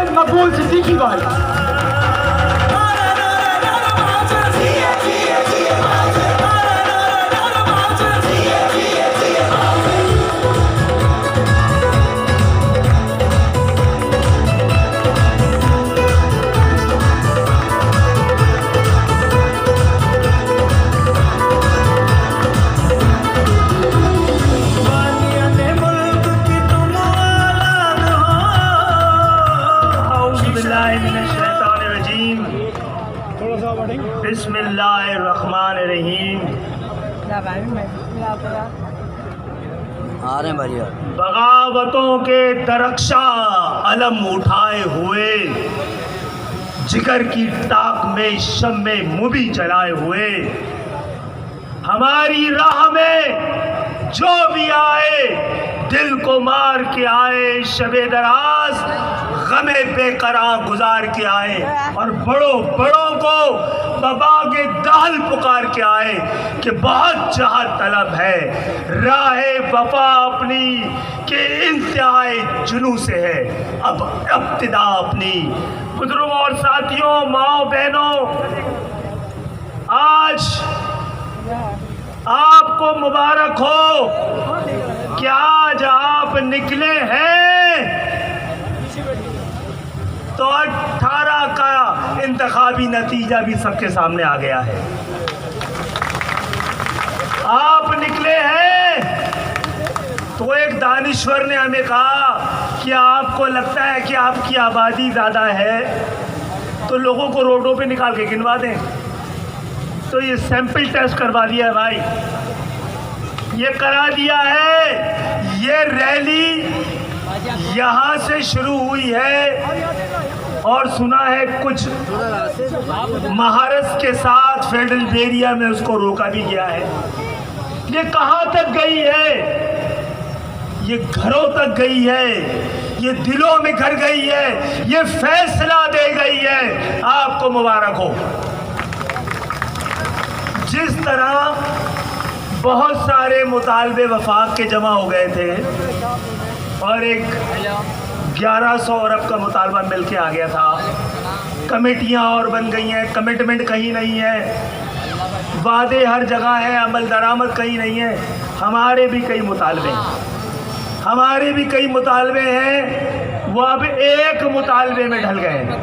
सैयद मकबूल सिद्दीकी भाई। बिस्मिल्लाहिर्रहमानिर्रहीम। बगावतों के दरख्शा अलम उठाए हुए, जिगर की ताक में शम्मे मुबी जलाए हुए, हमारी राह में जो भी आए दिल को मार के आए, शबे दराज गमे बेकरार गुजार के आए, और बड़ों बड़ों को बबागे दाल पुकार के आए कि बहुत जहाँ तलब है, राहे वफा अपनी के इंतहाए जुनू से है अब इब्तिदा अपनी। बुजुर्गों और साथियों, माओ बहनों, आज आपको मुबारक हो कि आज आप निकले हैं तो 18 का इंतखाबी नतीजा भी सबके सामने आ गया है। आप निकले हैं तो एक दानिश्वर ने हमें कहा कि आपको लगता है कि आपकी आबादी ज़्यादा है तो लोगों को रोडों पे निकाल के गिनवा दें। तो ये सैंपल टेस्ट करवा दिया है भाई, ये करा दिया है। ये रैली यहाँ से शुरू हुई है और सुना है कुछ महारस के साथ फेडरल एरिया में उसको रोका भी गया है। ये कहाँ तक गई है? ये घरों तक गई है, ये दिलों में घर गई है, ये फैसला दे गई है। आपको मुबारक हो। जिस तरह बहुत सारे मुतालबे वफाक के जमा हो गए थे और एक 1100 अरब का मुतालबा मिल के आ गया था, कमेटियां और बन गई हैं, कमिटमेंट कहीं नहीं है, वादे हर जगह है, अमल दरामद कहीं नहीं है। हमारे भी कई मुतालबे हैं, वो अब एक मुतालबे में ढल गए हैं।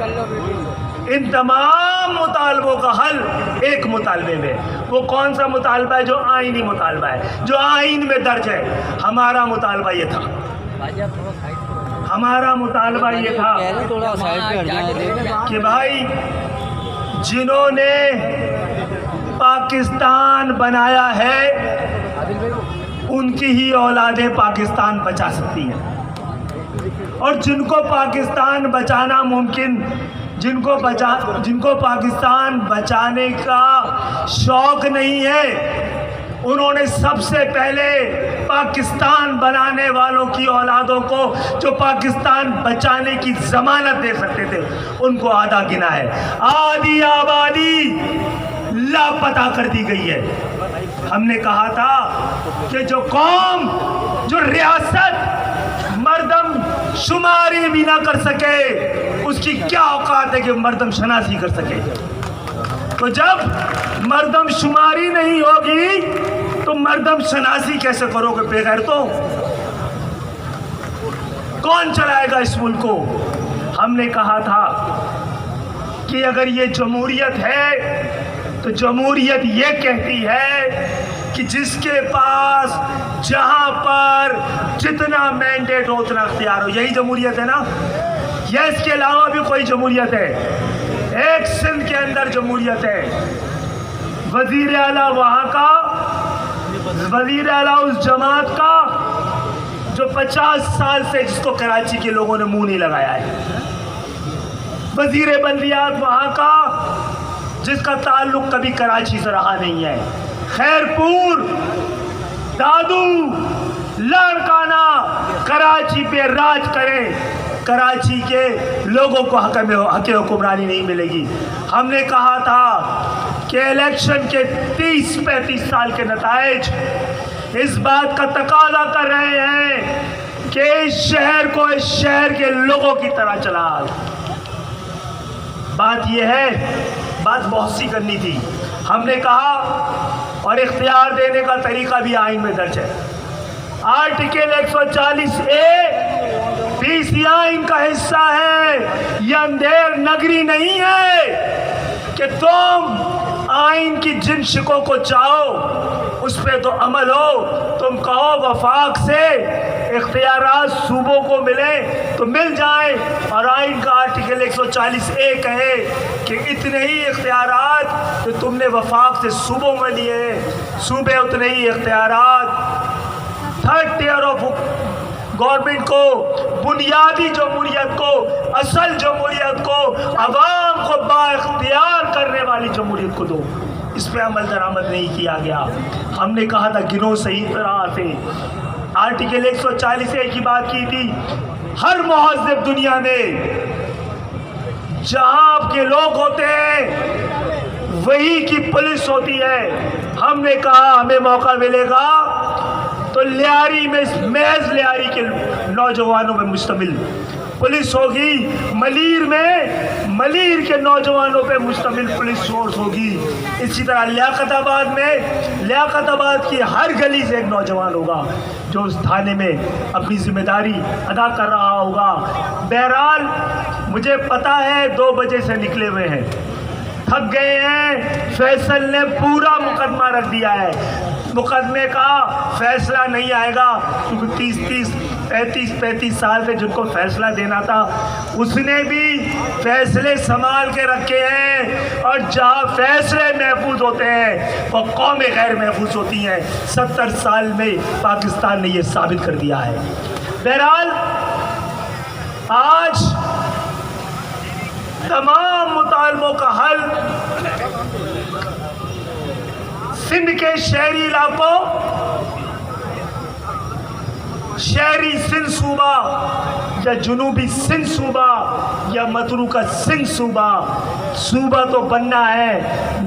इन तमाम मुतालबों का हल एक मुतालबे में। वो कौन सा मुतालबा है? जो आईनी मुतालबा है, जो आईन में दर्ज है। हमारा मुतालबा ये था, हमारा मुतालबा ये था कि भाई जिन्होंने पाकिस्तान बनाया है उनकी ही औलादें पाकिस्तान बचा सकती हैं, और जिनको पाकिस्तान बचाना मुमकिन, जिनको पाकिस्तान बचाने का शौक़ नहीं है, उन्होंने सबसे पहले पाकिस्तान बनाने वालों की औलादों को, जो पाकिस्तान बचाने की ज़मानत दे सकते थे, उनको आधा गिना है। आधी आबादी लापता कर दी गई है। हमने कहा था कि जो कौम, जो रियासत मर्दम शुमारी भी ना कर सके, उसकी क्या औकात है कि मर्दम शनासी कर सके। तो जब मर्दम शुमारी नहीं होगी तो मर्दम शनासी कैसे करोगे? बेगैर तो कौन चलाएगा इस मुल्क को? हमने कहा था कि अगर ये जमहूरियत है तो जमहूरियत ये कहती है कि जिसके पास जहां पर जितना मैंडेट हो उतना अख्तियार हो। यही जमहूरियत है ना? या इसके अलावा भी कोई जमहूरियत है? एक सिंध के अंदर जमहूरियत है, वजीर आला वहाँ का, वजीर आला उस जमात का जो 50 साल से जिसको कराची के लोगों ने मुंह नहीं लगाया है, वजीर बल्दियात वहाँ का जिसका ताल्लुक कभी कराची से रहा नहीं है। खैरपुर, दादू, लाड़काना कराची पे राज करें, कराची के लोगों को हक हुक्मरानी नहीं मिलेगी। हमने कहा था कि इलेक्शन के 30-35 साल के नताइज इस बात का तकाजा कर रहे हैं कि इस शहर को इस शहर के लोगों की तरह चला। बात यह है, बात बहुत सी करनी थी। हमने कहा और इख्तियार देने का तरीका भी आइन में दर्ज है। आर्टिकल 140A भी आइन का हिस्सा है। यह अंधेर नगरी नहीं है कि तुम आइन की जिन शिकों को चाहो उस पर तो अमल हो। तुम कहो वफाक से इख्तियारात सूबों को मिले तो मिल जाए, और आइन का आर्टिकल 140A कहे कि इतने ही इख्तियारात जो तुमने वफाक से सूबों में लिए, सूबे उतने ही इख्तियारात। थर्ड टियर ऑफ गवर्नमेंट को, बुनियादी जमहूरियत को, असल जमहूरियत को, अवाम को बाइख्तियार करने वाली जमहूरियत को दो। इस पर अमल दरामद नहीं किया गया। हमने कहा था गिनो सही तरह से। आर्टिकल 140A की बात की थी। हर मुहज़्ज़िब दुनिया में जहां आपके लोग होते हैं वही की पुलिस होती है। हमने कहा हमें मौका मिलेगा तो लियारी में, महज लियारी के नौजवानों में मुश्तमिल पुलिस होगी। मलीर में मलीर के नौजवानों पे मुश्तमिल पुलिस फोर्स होगी। इसी तरह लियाकताबाद में लियाकताबाद की हर गली से एक नौजवान होगा जो उस थाने में अपनी जिम्मेदारी अदा कर रहा होगा। बहरहाल मुझे पता है 2 बजे से निकले हुए हैं, थक गए हैं। फैसल ने पूरा मुकदमा रख दिया है। मुकदमे का फैसला नहीं आएगा क्योंकि 35 साल से जिनको फैसला देना था उसने भी फैसले संभाल के रखे हैं, और जहाँ फैसले महफूज होते हैं वो कौमें गैर महफूज होती हैं। 70 साल में पाकिस्तान ने ये साबित कर दिया है। बहरहाल आज तमाम मुतालबों का हल सिंध के शहरी इलाकों, शहरी सिंध सूबा या जुनूबी सिंध सूबा या मतरूका सिंध सूबा तो बनना है।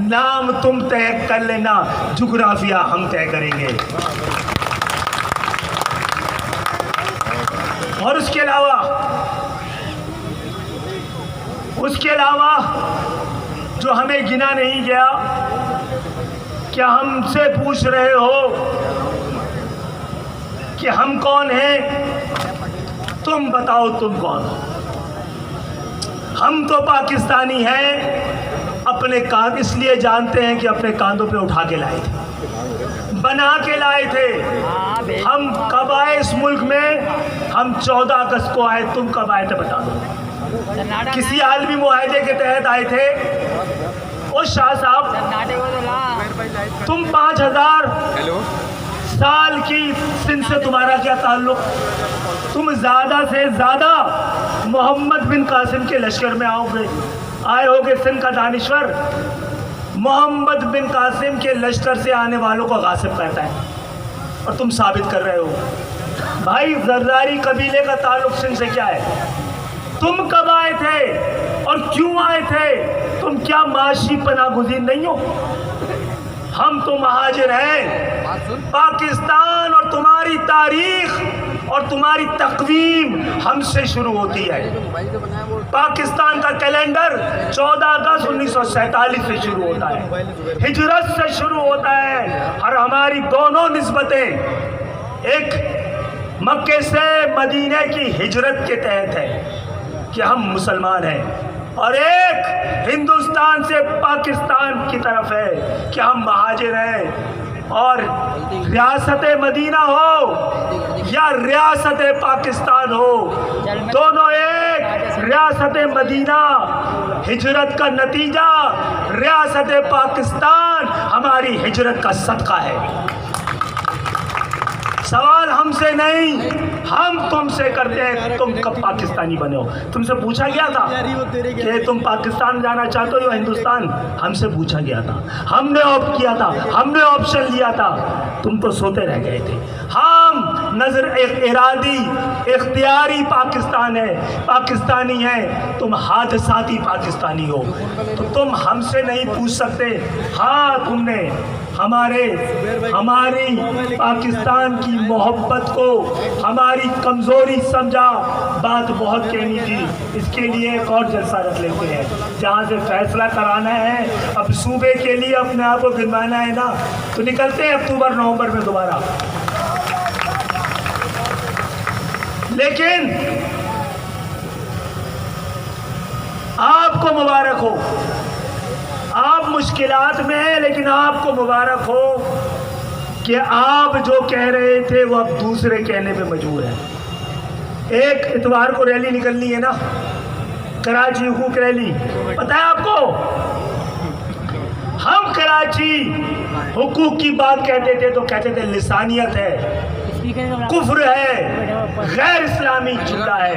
नाम तुम तय कर लेना, जुग्राफिया हम तय करेंगे। और उसके अलावा जो हमें गिना नहीं गया, क्या हमसे पूछ रहे हो कि हम कौन हैं? तुम बताओ तुम कौन हो? हम तो पाकिस्तानी हैं। अपने कांध इसलिए जानते हैं कि अपने कांधों पे उठा के लाए थे, बना के लाए थे। हम कब आए इस मुल्क में? हम 14 अगस्त को आए। तुम कब आए थे बता दो। किसी आलमी मुआहदे के तहत आए थे। ओ शाह साहब, तुम 5000 साल की सिंध से तुम्हारा क्या ताल्लुक? तुम ज़्यादा से ज़्यादा मोहम्मद बिन कासिम के लश्कर में आए होगे। सिंध का दानिश्वर मोहम्मद बिन कासिम के लश्कर से आने वालों को गासिब कहता है, और तुम साबित कर रहे हो। भाई जरदारी कबीले का ताल्लुक सिंध से क्या है? तुम कब आए थे और क्यों आए थे? तुम क्या माशी पनागुज़ीर नहीं हो? हम तो महाजिर हैं। पाकिस्तान और तुम्हारी तारीख और तुम्हारी तकवीम हमसे शुरू होती है। पाकिस्तान का कैलेंडर 14 अगस्त 1947 से शुरू होता है, हिजरत से शुरू होता है। और हमारी दोनों निस्बतें, एक मक्के से मदीने की हिजरत के तहत है कि हम मुसलमान हैं, और एक हिंदुस्तान से पाकिस्तान की तरफ है कि हम महाजिर हैं। और रियासत मदीना हो या रियासत पाकिस्तान हो, दोनों एक। रियासत मदीना हिजरत का नतीजा, रियासत पाकिस्तान हमारी हिजरत का सदका है। सवाल हमसे नहीं, हम तुमसे करते हैं। तुम कब पाकिस्तानी बने हो? तुमसे पूछा गया था कि तुम पाकिस्तान जाना चाहते हो या हिंदुस्तान? हमसे पूछा गया था, हमने ऑप्ट किया था, हमने ऑप्शन लिया था। तुम तो सोते रह गए थे। हम नजर इरादी इख्तियारी पाकिस्तान है, पाकिस्तानी है, तुम हादसाती पाकिस्तानी हो। तो तुम हमसे नहीं पूछ सकते हाँ तुमने हमारी पाकिस्तान की मोहब्बत को हमारी कमज़ोरी समझा, बात बहुत कहनी थी, इसके लिए एक और जलसा रख लेते हैं जहाँ से फैसला कराना है। अब सूबे के लिए अपने आप को गिनवाना है ना, तो निकलते हैं अक्टूबर नवंबर में दोबारा। लेकिन आपको मुबारक हो, आप मुश्किलात में हैं, लेकिन आपको मुबारक हो कि आप जो कह रहे थे वो अब दूसरे कहने पे मजबूर हैं। एक इतवार को रैली निकलनी है ना, कराची हुकूक रैली, पता है आपको? हम कराची हुकूक की बात कहते थे तो कहते थे लिसानियत है, कुफ्र है, गैर इस्लामी जुमला है।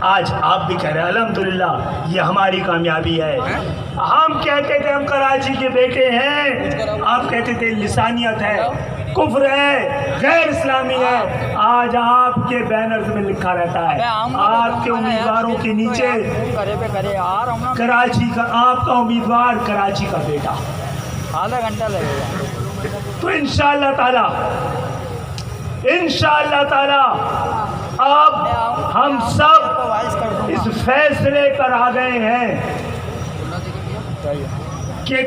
आज आप भी कह रहे हैं अल्हम्दुलिल्लाह, ये हमारी कामयाबी है। हम कहते थे हम कराची के बेटे हैं, आप कहते थे लिसानियत है, कुफ्र है, गैर इस्लामी है। आज आपके बैनर्स में लिखा रहता है, आपके उम्मीदवारों के नीचे कराची का, आपका उम्मीदवार कराची का बेटा। आधा घंटा लगेगा। तो इंशाअल्लाह ताला अब हम सब इस फैसले पर आ गए हैं कि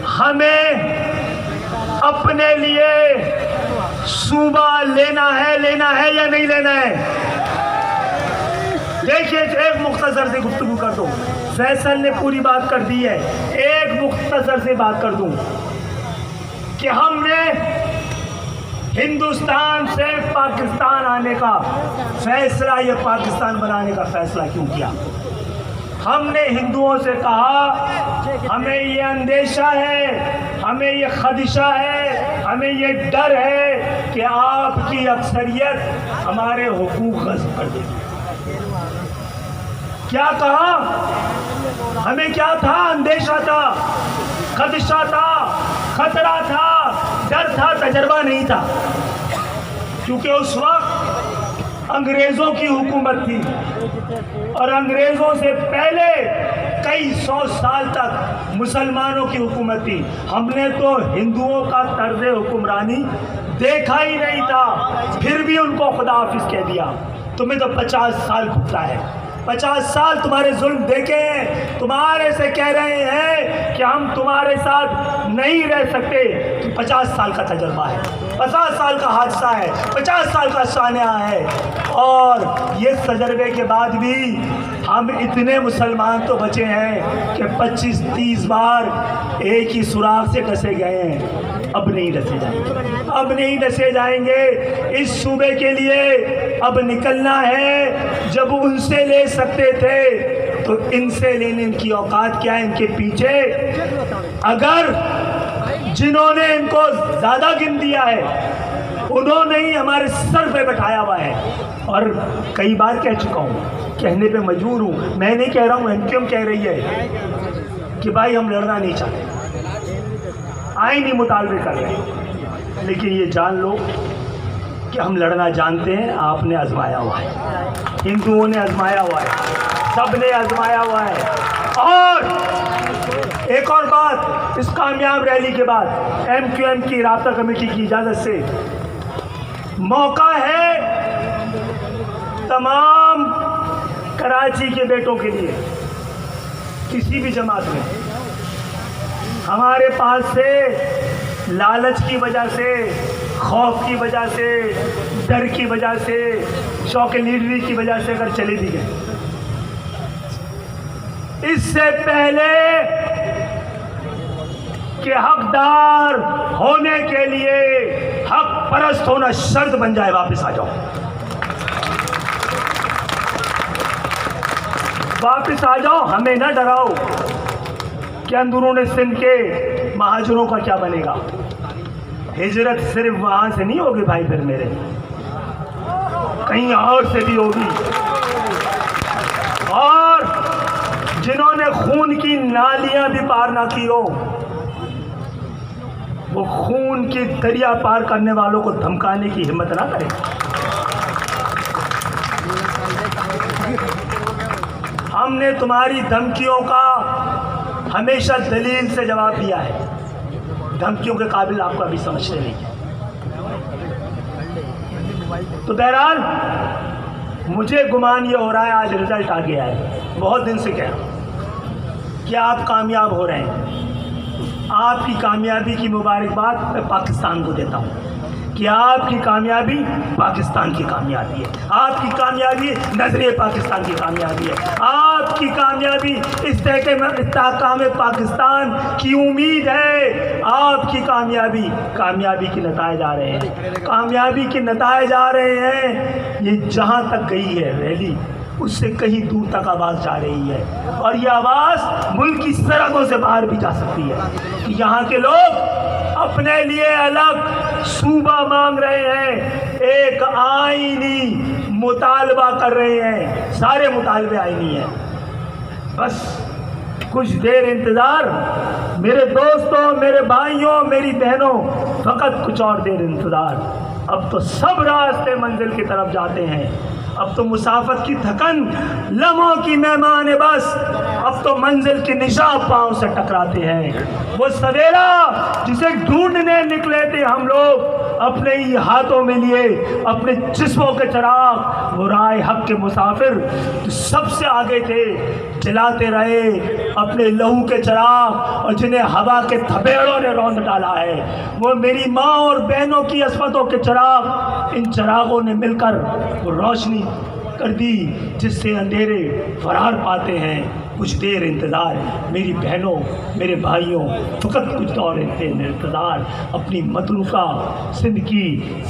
हमें अपने लिए सूबा लेना है या नहीं लेना है। देखिए एक मुख्तसर से गुफ्तगू कर दूं, फैसल ने पूरी बात कर दी है, एक मुख्तसर से बात कर दूं कि हमने हिंदुस्तान से पाकिस्तान आने का फैसला, ये पाकिस्तान बनाने का फैसला क्यों किया? हमने हिंदुओं से कहा हमें ये अंदेशा है, हमें ये खदशा है, हमें ये डर है कि आपकी अक्सरियत हमारे हुकूक गस्ब कर देगी। क्या कहा? हमें क्या था? अंदेशा था, खदशा था, खतरा था, डर था, तजर्बा नहीं था, क्योंकि उस वक्त अंग्रेज़ों की हुकूमत थी और अंग्रेज़ों से पहले कई 100 साल तक मुसलमानों की हुकूमत थी। हमने तो हिंदुओं का तर्ज हुक्मरानी देखा ही नहीं था, फिर भी उनको खुदा हाफिज कह दिया। तुम्हें तो 50 साल भुगता है, 50 साल तुम्हारे जुल्म देखे हैं, तुम्हारे से कह रहे हैं कि हम तुम्हारे साथ नहीं रह सकते। तो 50 साल का तजर्बा है, 50 साल का हादसा है, 50 साल का सानिया है, और ये तजर्बे के बाद भी हम इतने मुसलमान तो बचे हैं कि 25-30 बार एक ही सुराख से डसे गए हैं। अब नहीं डसे जाएंगे, अब नहीं डसे जाएंगे। इस सूबे के लिए अब निकलना है। जब उनसे ले सकते थे तो इनसे लेने की औकात क्या है? इनके पीछे अगर जिन्होंने इनको ज़्यादा गिन दिया है उन्होंने ही हमारे सर पे बैठाया हुआ है। और कई बार कह चुका हूँ, कहने पे मजबूर हूँ, मैं नहीं कह रहा हूँ, एमक्यूएम कह रही है कि भाई हम लड़ना नहीं चाहते, आईनी मुतालबे कर रहे हैं, लेकिन ये जान लो कि हम लड़ना जानते हैं। आपने आजमाया हुआ है, हिंदुओं ने आजमाया हुआ है, सब ने आजमाया हुआ है। और एक और बात, इस कामयाब रैली के बाद एमक्यूएम की राब्ता कमेटी की इजाज़त से मौका है तमाम कराची के बेटों के लिए, किसी भी जमात में, हमारे पास से लालच की वजह से, खौफ की वजह से, डर की वजह से, शौक लीडरी की वजह से अगर चले भी गए, इससे पहले कि हकदार होने के लिए हक परस्त होना शर्त बन जाए, वापस आ जाओ, वापस आ जाओ। हमें ना डराओ कि अंदरूनी सिंध के महाजरों का क्या बनेगा। हिजरत सिर्फ वहाँ से नहीं होगी भाई, फिर मेरे कहीं और से भी होगी। और जिन्होंने खून की नालियां भी पार ना की हो, वो खून की दरिया पार करने वालों को धमकाने की हिम्मत ना करें। हमने तुम्हारी धमकियों का हमेशा दलील से जवाब दिया है। धमकियों के काबिल आपको अभी समझते नहीं है। तो बहरहाल मुझे गुमान ये हो रहा है, आज रिजल्ट आ गया है, बहुत दिन से कह रहा हूँ कि आप कामयाब हो रहे हैं। आपकी कामयाबी की मुबारकबाद मैं पाकिस्तान को देता हूँ कि आपकी कामयाबी पाकिस्तान की कामयाबी है। आपकी कामयाबी नजरे पाकिस्तान की कामयाबी है। आपकी कामयाबी इस्तेहकाम पाकिस्तान की उम्मीद है। आपकी कामयाबी के नताए जा रहे हैं, कामयाबी के नताए जा रहे हैं। ये जहाँ तक गई है रैली, उससे कहीं दूर तक आवाज़ जा रही है, और ये आवाज़ मुल्क की सरहदों से बाहर भी जा सकती है कि यहाँ के लोग अपने लिए अलग सूबा मांग रहे हैं, एक आईनी मुतालबा कर रहे हैं। सारे मुतालबे आईनी हैं। बस कुछ देर इंतज़ार मेरे दोस्तों, मेरे भाइयों, मेरी बहनों, फ़कत कुछ और देर इंतज़ार। अब तो सब रास्ते मंजिल की तरफ जाते हैं। अब तो मुसाफत की थकन लम्हों की मेहमान है बस। अब तो मंजिल की निशान पाँव से टकराते हैं। वो सवेरा जिसे ढूंढने निकले थे हम लोग अपने ही हाथों में लिए, अपने जिस्मों के चिराग, वो राह हक के मुसाफिर जो सबसे आगे थे, जलाते रहे अपने लहू के चिराग, और जिन्हें हवा के थपेड़ों ने रौंद डाला है। वो मेरी माँ और बहनों की अस्मतों के चिराग, इन चिरागों ने मिलकर वो रोशनी कर दी जिससे अंधेरे फरार पाते हैं। कुछ देर इंतज़ार मेरी बहनों, मेरे भाइयों, फ़कत कुछ दौर इंतज़ार। अपनी मतलूका सिंध की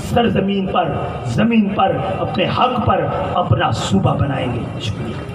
सरज़मीन पर, ज़मीन पर, अपने हक़ पर अपना सूबा बनाएंगे। शुक्रिया।